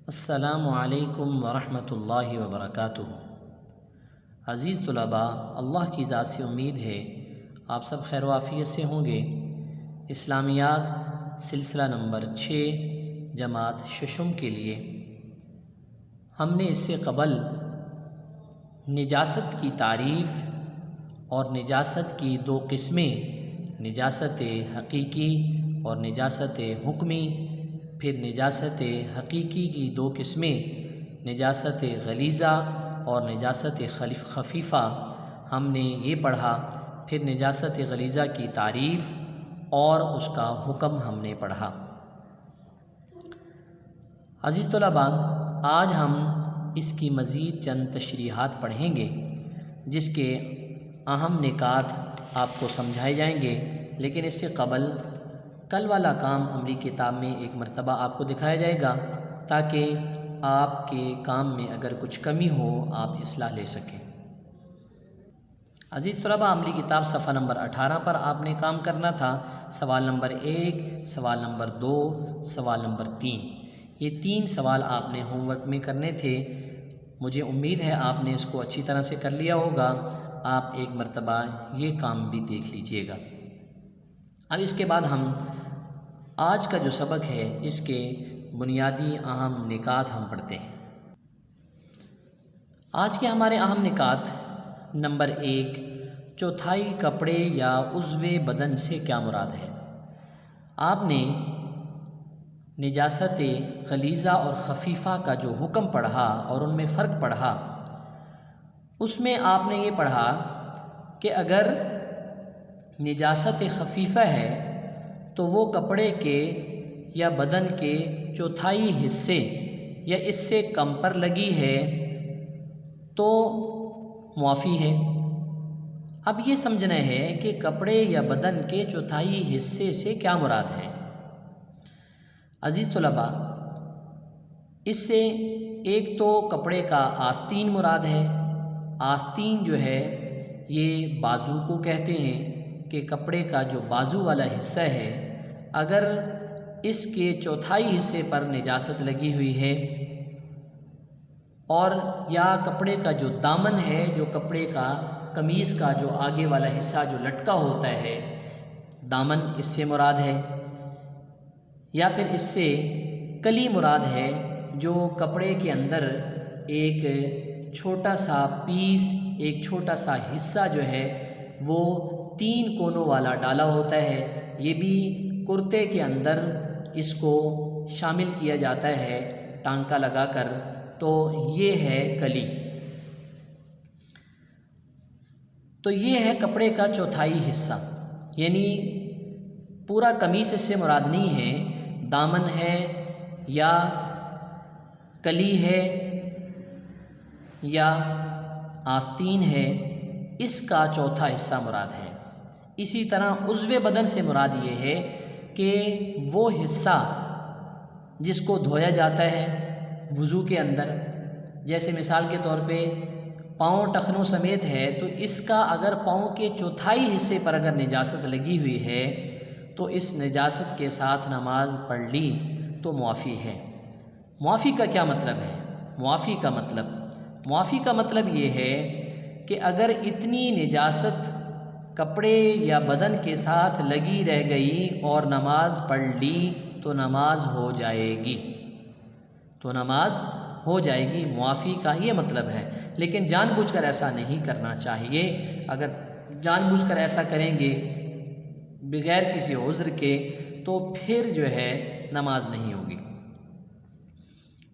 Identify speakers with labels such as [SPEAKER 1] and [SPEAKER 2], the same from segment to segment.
[SPEAKER 1] السلام علیکم ورحمۃ اللہ وبرکاتہ۔ عزیز طلباء، اللہ کی ذات سے امید ہے آپ سب خیر و عافیت سے ہوں گے۔ اسلامیات سلسلہ نمبر 6 جماعت ششم کے لیے ہم نے اس سے قبل نجاست کی تعریف اور نجاست کی دو قسمیں، نجاست حقیقی اور نجاست حکمی، پھر نجاست حقیقی کی دو قسمیں، نجاست غلیظہ اور نجاست خفیفہ ہم نے یہ پڑھا۔ پھر نجاست غلیظہ کی تعریف اور اس کا حکم ہم نے پڑھا۔ عزیز طلباء، آج ہم اس کی مزید چند تشریحات پڑھیں گے جس کے اہم نکات آپ کو سمجھائے جائیں گے، لیکن اس سے قبل کل والا کام ہماری کتاب میں ایک مرتبہ آپ کو دکھایا جائے گا تاکہ آپ کے کام میں اگر کچھ کمی ہو آپ اصلاح لے سکیں۔ عزیز طلباء، عملی کتاب صفحہ نمبر 18 پر آپ نے کام کرنا تھا۔ سوال نمبر 1، سوال نمبر 2، سوال نمبر 3، یہ 3 سوال آپ نے ہوم ورک میں کرنے تھے۔ مجھے امید ہے آپ نے اس کو اچھی طرح سے کر لیا ہوگا۔ آپ ایک مرتبہ یہ کام بھی دیکھ لیجئے گا۔ اب اس کے بعد ہم آج کا جو سبق ہے اس کے بنیادی اہم نکات ہم پڑھتے ہیں۔ آج کے ہمارے اہم نکات: نمبر 1، چوتھائی کپڑے یا عضو بدن سے کیا مراد ہے؟ آپ نے نجاست غلیظہ اور خفیفہ کا جو حکم پڑھا اور ان میں فرق پڑھا، اس میں آپ نے یہ پڑھا کہ اگر نجاست خفیفہ ہے تو وہ کپڑے کے یا بدن کے چوتھائی حصے یا اس سے کم پر لگی ہے تو معافی ہے۔ اب یہ سمجھنا ہے کہ کپڑے یا بدن کے چوتھائی حصے سے کیا مراد ہے۔ عزیز طلباء، اس سے ایک تو کپڑے کا آستین مراد ہے۔ آستین جو ہے یہ بازو کو کہتے ہیں کہ کپڑے کا جو بازو والا حصہ ہے، اگر اس کے چوتھائی حصے پر نجاست لگی ہوئی ہے، اور یا کپڑے کا جو دامن ہے، جو کپڑے کا قمیص کا جو آگے والا حصہ جو لٹکا ہوتا ہے، دامن اس سے مراد ہے، یا پھر اس سے کلی مراد ہے جو کپڑے کے اندر ایک چھوٹا سا پیس، ایک چھوٹا سا حصہ جو ہے وہ 3 کونوں والا ڈالا ہوتا ہے۔ یہ بھی کرتے کے اندر اس کو شامل کیا جاتا ہے ٹانکا لگا کر، تو یہ ہے کلی۔ تو یہ ہے کپڑے کا چوتھائی حصہ، یعنی پورا قمیص اس سے مراد نہیں ہے، دامن ہے یا کلی ہے یا آستین ہے، اس کا چوتھا حصہ مراد ہے۔ اسی طرح عضو بدن سے مراد یہ ہے کہ وہ حصہ جس کو دھویا جاتا ہے وضو کے اندر، جیسے مثال کے طور پہ پاؤں ٹخنوں سمیت ہے، تو اس کا اگر پاؤں کے چوتھائی حصے پر اگر نجاست لگی ہوئی ہے تو اس نجاست کے ساتھ نماز پڑھ لی تو معافی ہے۔ معافی کا کیا مطلب ہے؟ معافی کا مطلب یہ ہے کہ اگر اتنی نجاست کپڑے یا بدن کے ساتھ لگی رہ گئی اور نماز پڑھ لی تو نماز ہو جائے گی، معافی کا یہ مطلب ہے۔ لیکن جان بوجھ کر ایسا نہیں کرنا چاہیے۔ اگر جان بوجھ کر ایسا کریں گے بغیر کسی عذر کے تو پھر جو ہے نماز نہیں ہوگی۔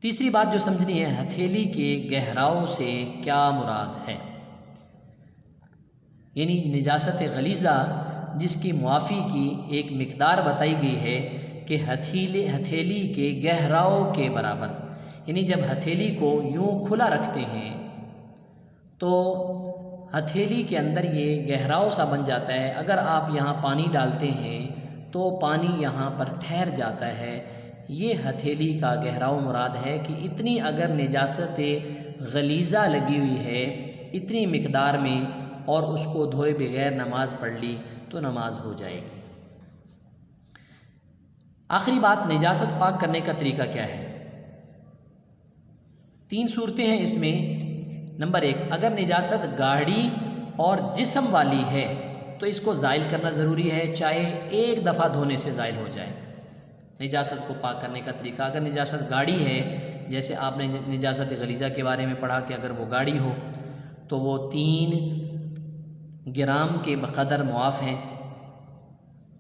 [SPEAKER 1] تیسری بات جو سمجھنی ہے، ہتھیلی کے گہراؤ سے کیا مراد ہے؟ یعنی نجاست غلیظہ جس کی معافی کی ایک مقدار بتائی گئی ہے کہ ہتھیلی کے گہراؤ کے برابر، یعنی جب ہتھیلی کو یوں کھلا رکھتے ہیں تو ہتھیلی کے اندر یہ گہراؤ سا بن جاتا ہے، اگر آپ یہاں پانی ڈالتے ہیں تو پانی یہاں پر ٹھہر جاتا ہے۔ یہ ہتھیلی کا گہراؤ مراد ہے کہ اتنی اگر نجاست غلیظہ لگی ہوئی ہے اتنی مقدار میں اور اس کو دھوئے بغیر نماز پڑھ لی تو نماز ہو جائے گی۔ آخری بات، نجاست پاک کرنے کا طریقہ کیا ہے؟ 3 صورتیں ہیں اس میں۔ نمبر 1، اگر نجاست گاڑی اور جسم والی ہے تو اس کو زائل کرنا ضروری ہے، چاہے ایک دفعہ دھونے سے زائل ہو جائے۔ نجاست کو پاک کرنے کا طریقہ، اگر نجاست گاڑی ہے، جیسے آپ نے نجاست غلیظہ کے بارے میں پڑھا کہ اگر وہ گاڑی ہو تو وہ 3 گرام کے بقدر معاف ہیں،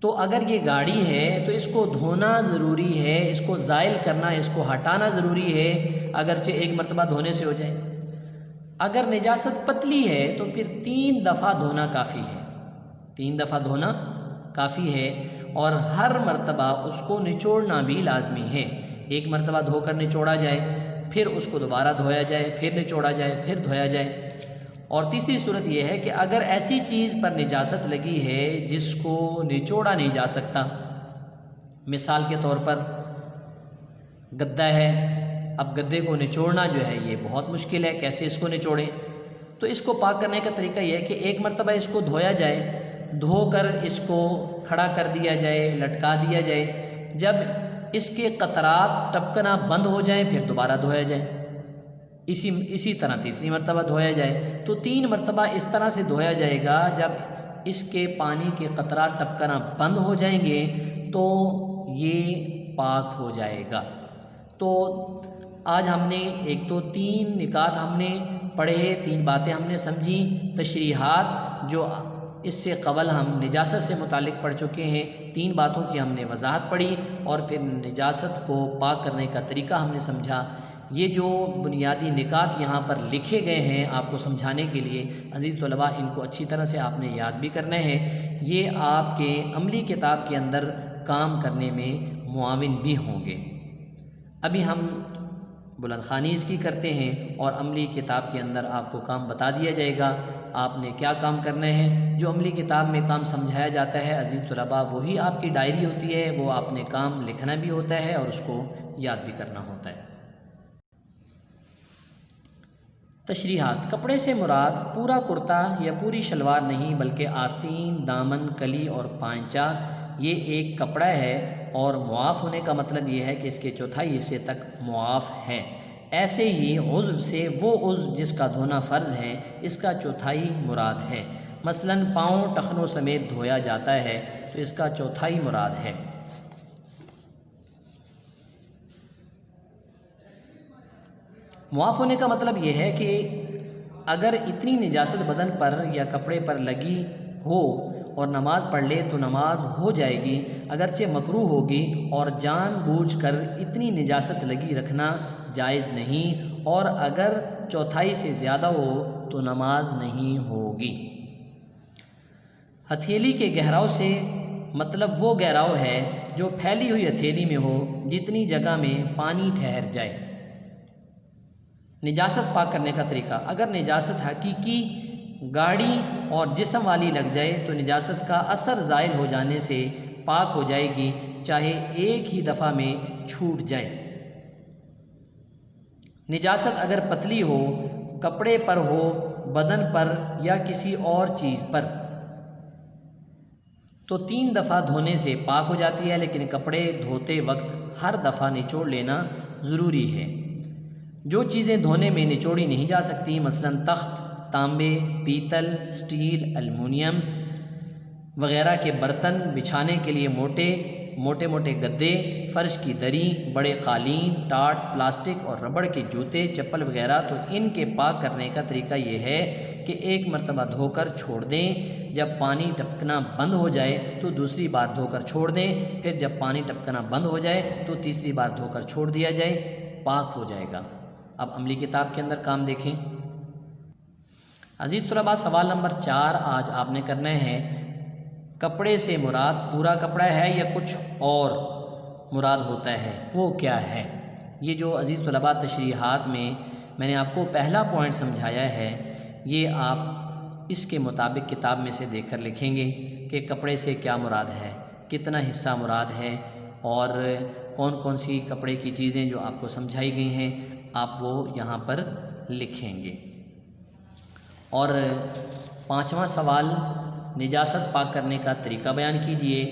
[SPEAKER 1] تو اگر یہ گاڑی ہے تو اس کو دھونا ضروری ہے، اس کو زائل کرنا، اس کو ہٹانا ضروری ہے، اگرچہ ایک مرتبہ دھونے سے ہو جائے۔ اگر نجاست پتلی ہے تو پھر 3 دفعہ دھونا کافی ہے، 3 دفعہ دھونا کافی ہے، اور ہر مرتبہ اس کو نچوڑنا بھی لازمی ہے۔ ایک مرتبہ دھو کر نچوڑا جائے، پھر اس کو دوبارہ دھویا جائے، پھر نچوڑا جائے، پھر دھویا جائے۔ اور تیسری صورت یہ ہے کہ اگر ایسی چیز پر نجاست لگی ہے جس کو نچوڑا نہیں جا سکتا، مثال کے طور پر گدا ہے، اب گدے کو نچوڑنا جو ہے یہ بہت مشکل ہے، کیسے اس کو نچوڑیں؟ تو اس کو پاک کرنے کا طریقہ یہ ہے کہ ایک مرتبہ اس کو دھویا جائے، دھو کر اس کو کھڑا کر دیا جائے، لٹکا دیا جائے، جب اس کے قطرات ٹپکنا بند ہو جائیں پھر دوبارہ دھویا جائے، اسی طرح تیسری مرتبہ دھویا جائے۔ تو 3 مرتبہ اس طرح سے دھویا جائے گا، جب اس کے پانی کے قطرات ٹپکنا بند ہو جائیں گے تو یہ پاک ہو جائے گا۔ تو آج ہم نے ایک تو 3 نکات ہم نے پڑھے، 3 باتیں ہم نے سمجھی، تشریحات جو اس سے قبل ہم نجاست سے متعلق پڑھ چکے ہیں، 3 باتوں کی ہم نے وضاحت پڑھی، اور پھر نجاست کو پاک کرنے کا طریقہ ہم نے سمجھا۔ یہ جو بنیادی نکات یہاں پر لکھے گئے ہیں آپ کو سمجھانے کے لیے، عزیز طلباء ان کو اچھی طرح سے آپ نے یاد بھی کرنے ہیں، یہ آپ کے عملی کتاب کے اندر کام کرنے میں معاون بھی ہوں گے۔ ابھی ہم بلند خوانی اس کی کرتے ہیں اور عملی کتاب کے اندر آپ کو کام بتا دیا جائے گا، آپ نے کیا کام کرنا ہے۔ جو عملی کتاب میں کام سمجھایا جاتا ہے عزیز طلباء، وہی آپ کی ڈائری ہوتی ہے، وہ آپ نے کام لکھنا بھی ہوتا ہے اور اس کو یاد بھی کرنا ہوتا ہے۔ تشریحات: کپڑے سے مراد پورا کرتا یا پوری شلوار نہیں بلکہ آستین، دامن، کلی اور پائنچہ یہ ایک کپڑا ہے، اور معاف ہونے کا مطلب یہ ہے کہ اس کے چوتھائی حصے تک معاف ہے۔ ایسے ہی عضو سے وہ عضو جس کا دھونا فرض ہے، اس کا چوتھائی مراد ہے۔ مثلا پاؤں ٹخنوں سمیت دھویا جاتا ہے تو اس کا چوتھائی مراد ہے۔ معاف ہونے کا مطلب یہ ہے کہ اگر اتنی نجاست بدن پر یا کپڑے پر لگی ہو اور نماز پڑھ لے تو نماز ہو جائے گی، اگرچہ مکروہ ہوگی، اور جان بوجھ کر اتنی نجاست لگی رکھنا جائز نہیں، اور اگر چوتھائی سے زیادہ ہو تو نماز نہیں ہوگی۔ ہتھیلی کے گہراؤ سے مطلب وہ گہراؤ ہے جو پھیلی ہوئی ہتھیلی میں ہو، جتنی جگہ میں پانی ٹھہر جائے۔ نجاست پاک کرنے کا طریقہ: اگر نجاست حقیقی گاڑی اور جسم والی لگ جائے تو نجاست کا اثر زائل ہو جانے سے پاک ہو جائے گی، چاہے ایک ہی دفعہ میں چھوٹ جائے۔ نجاست اگر پتلی ہو، کپڑے پر ہو، بدن پر یا کسی اور چیز پر، تو 3 دفعہ دھونے سے پاک ہو جاتی ہے، لیکن کپڑے دھوتے وقت ہر دفعہ نچوڑ لینا ضروری ہے۔ جو چیزیں دھونے میں نچوڑی نہیں جا سکتی، مثلا تخت، تانبے، پیتل، سٹیل، ایلومینیم وغیرہ کے برتن، بچھانے کے لیے موٹے موٹے گدے، فرش کی دری، بڑے قالین، ٹاٹ، پلاسٹک اور ربڑ کے جوتے، چپل وغیرہ، تو ان کے پاک کرنے کا طریقہ یہ ہے کہ ایک مرتبہ دھو کر چھوڑ دیں، جب پانی ٹپکنا بند ہو جائے تو دوسری بار دھو کر چھوڑ دیں، پھر جب پانی ٹپکنا بند ہو جائے تو تیسری بار دھو کر چھوڑ دیا جائے، پاک ہو جائے گا۔ اب عملی کتاب کے اندر کام دیکھیں۔ عزیز طلباء، سوال نمبر 4 آج آپ نے کرنا ہے، کپڑے سے مراد پورا کپڑا ہے یا کچھ اور مراد ہوتا ہے، وہ کیا ہے؟ یہ جو عزیز طلباء تشریحات میں نے آپ کو پہلا پوائنٹ سمجھایا ہے، یہ آپ اس کے مطابق کتاب میں سے دیکھ کر لکھیں گے کہ کپڑے سے کیا مراد ہے، کتنا حصہ مراد ہے، اور کون کون سی کپڑے کی چیزیں جو آپ کو سمجھائی گئی ہیں آپ وہ یہاں پر لکھیں گے۔ اور 5واں سوال، نجاست پاک کرنے کا طریقہ بیان کیجئے۔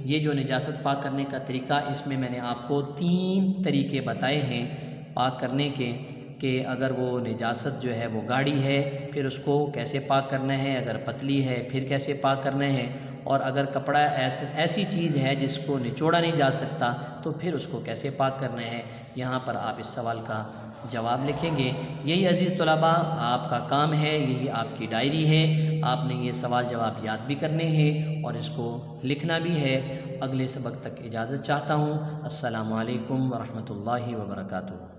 [SPEAKER 1] یہ جو نجاست پاک کرنے کا طریقہ، اس میں نے آپ کو 3 طریقے بتائے ہیں پاک کرنے کے۔ کہ اگر وہ نجاست جو ہے وہ گاڑی ہے پھر اس کو کیسے پاک کرنا ہے، اگر پتلی ہے پھر کیسے پاک کرنا ہے، اور اگر کپڑا ایسی چیز ہے جس کو نچوڑا نہیں جا سکتا تو پھر اس کو کیسے پاک کرنا ہے۔ یہاں پر آپ اس سوال کا جواب لکھیں گے۔ یہی عزیز طلباء آپ کا کام ہے، یہی آپ کی ڈائری ہے، آپ نے یہ سوال جواب یاد بھی کرنے ہیں اور اس کو لکھنا بھی ہے۔ اگلے سبق تک اجازت چاہتا ہوں۔ السلام علیکم ورحمۃ اللہ وبرکاتہ۔